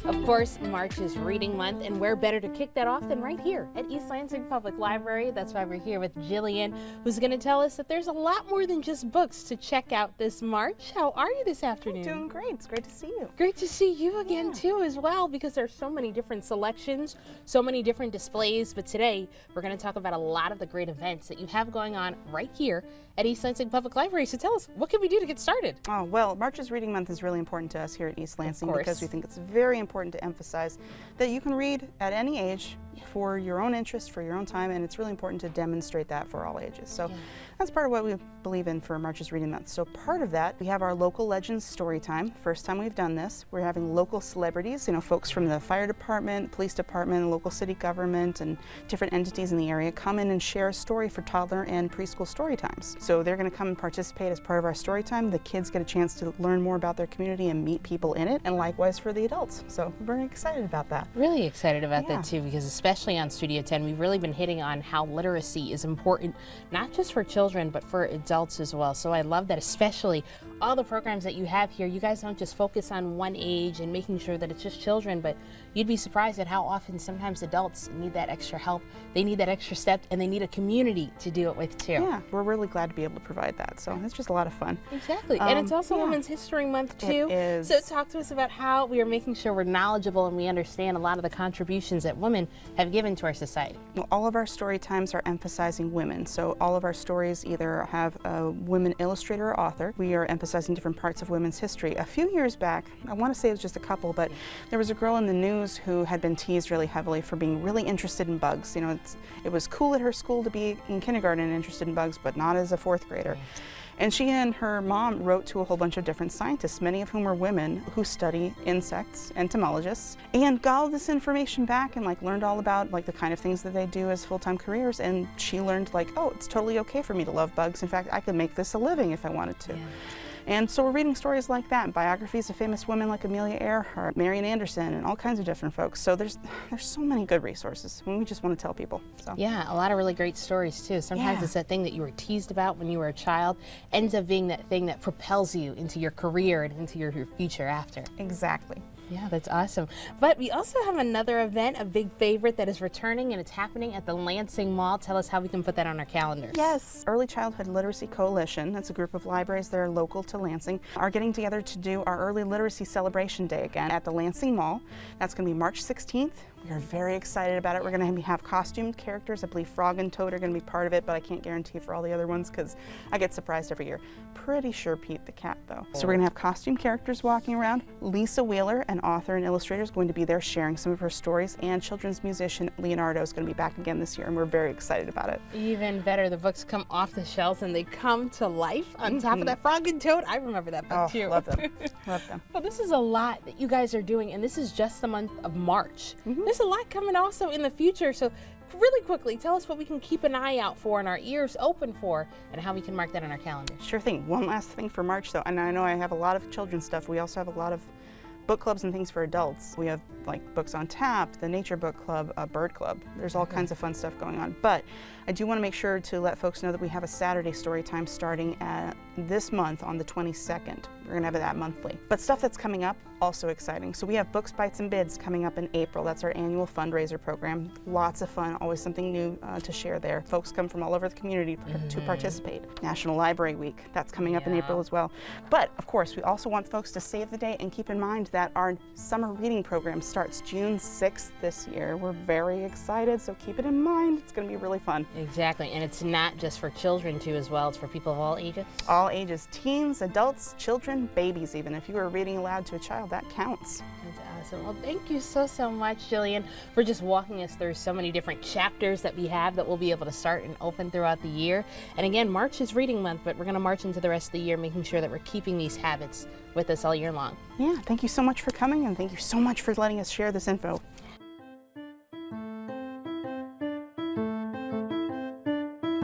Of course, March is Reading Month, and where better to kick that off than right here at East Lansing Public Library. That's why we're here with Jillian, who's going to tell us that there's a lot more than just books to check out this March. How are you this afternoon? Doing great. It's great to see you. Great to see you again, too, as well, because there's so many different selections, so many different displays. But today, we're going to talk about a lot of the great events that you have going on right here at East Lansing Public Library. So tell us, what can we do to get started? Oh, well, March's Reading Month is really important to us here at East Lansing because we think it's very important to emphasize that you can read at any age for your own interest, for your own time, and it's really important to demonstrate that for all ages. So that's part of what we believe in for March's Reading Month. So part of that, we have our local legends story time. First time we've done this. We're having local celebrities, folks from the fire department, police department, local city government, and different entities in the area come in and share a story for toddler and preschool story times. So they're going to come and participate as part of our story time. The kids get a chance to learn more about their community and meet people in it, and likewise for the adults. So we're very excited about that. Really excited about that too, because especially on Studio 10, we've really been hitting on how literacy is important, not just for children, but for adults as well. So I love that, especially all the programs that you have here. You guys don't just focus on one age and making sure that it's just children, but you'd be surprised at how often sometimes adults need that extra help. They need that extra step, and they need a community to do it with too. Yeah, we're really glad to be able to provide that. So it's just a lot of fun. Exactly. And it's also Women's History Month too. It is. So talk to us about how we are making sure we're knowledgeable and we understand a lot of the contributions that women have given to our society. Well, all of our story times are emphasizing women. So all of our stories either have a women illustrator or author. We are emphasizing different parts of women's history. A few years back, I want to say it was just a couple, but there was a girl in the news who had been teased really heavily for being really interested in bugs. It was cool at her school to be in kindergarten and interested in bugs, but not as a fourth grader. And she and her mom wrote to a whole bunch of different scientists, many of whom are women who study insects, entomologists, and got all this information back and learned all about the kind of things that they do as full-time careers. And she learned oh, it's totally okay for me to love bugs. In fact, I could make this a living if I wanted to. And so we're reading stories like that, biographies of famous women like Amelia Earhart, Marian Anderson, and all kinds of different folks. So there's so many good resources when we just want to tell people. So. Yeah, a lot of really great stories too. Sometimes it's that thing that you were teased about when you were a child ends up being that thing that propels you into your career and into your future after. Exactly. Yeah, that's awesome. But we also have another event, a big favorite that is returning, and it's happening at the Lansing Mall. Tell us how we can put that on our calendars. Yes. Early Childhood Literacy Coalition, that's a group of libraries that are local to Lansing, are getting together to do our Early Literacy Celebration Day again at the Lansing Mall. That's going to be March 16th. We are very excited about it. We're going to have costumed characters. I believe Frog and Toad are going to be part of it, but I can't guarantee for all the other ones because I get surprised every year. Pretty sure Pete the Cat, though. So we're going to have costume characters walking around. Lisa Wheeler, an author and illustrator, is going to be there sharing some of her stories, and children's musician Leonardo is going to be back again this year, and we're very excited about it. Even better, the books come off the shelves and they come to life on top of that Frog and Toad. I remember that book too. Love them. Love them. Well, this is a lot that you guys are doing, and this is just the month of March. There's a lot coming also in the future, so really quickly, tell us what we can keep an eye out for and our ears open for, and how we can mark that on our calendar. Sure thing. One last thing for March, though, and I know I have a lot of children's stuff. We also have a lot of book clubs and things for adults. We have Books on Tap, the Nature Book Club, Bird Club. There's all kinds of fun stuff going on. But I do want to make sure to let folks know that we have a Saturday story time starting this month on the 22nd. We're going to have that monthly. But stuff that's coming up, also exciting. So we have Books, Bites, and Bids coming up in April. That's our annual fundraiser program. Lots of fun, always something new to share there. Folks come from all over the community to participate. National Library Week, that's coming up in April as well. But of course, we also want folks to save the date and keep in mind that our summer reading program starts June 6th this year. We're very excited, so keep it in mind. It's going to be really fun. Exactly, and it's not just for children too as well. It's for people of all ages. All ages, teens, adults, children, babies even. If you are reading aloud to a child, that counts. That's awesome. Well, thank you so much, Jillian, for just walking us through so many different chapters that we have that we'll be able to start and open throughout the year. And again, March is Reading Month, but we're going to march into the rest of the year making sure that we're keeping these habits with us all year long. Yeah, thank you so much for coming, and thank you so much for letting us share this info.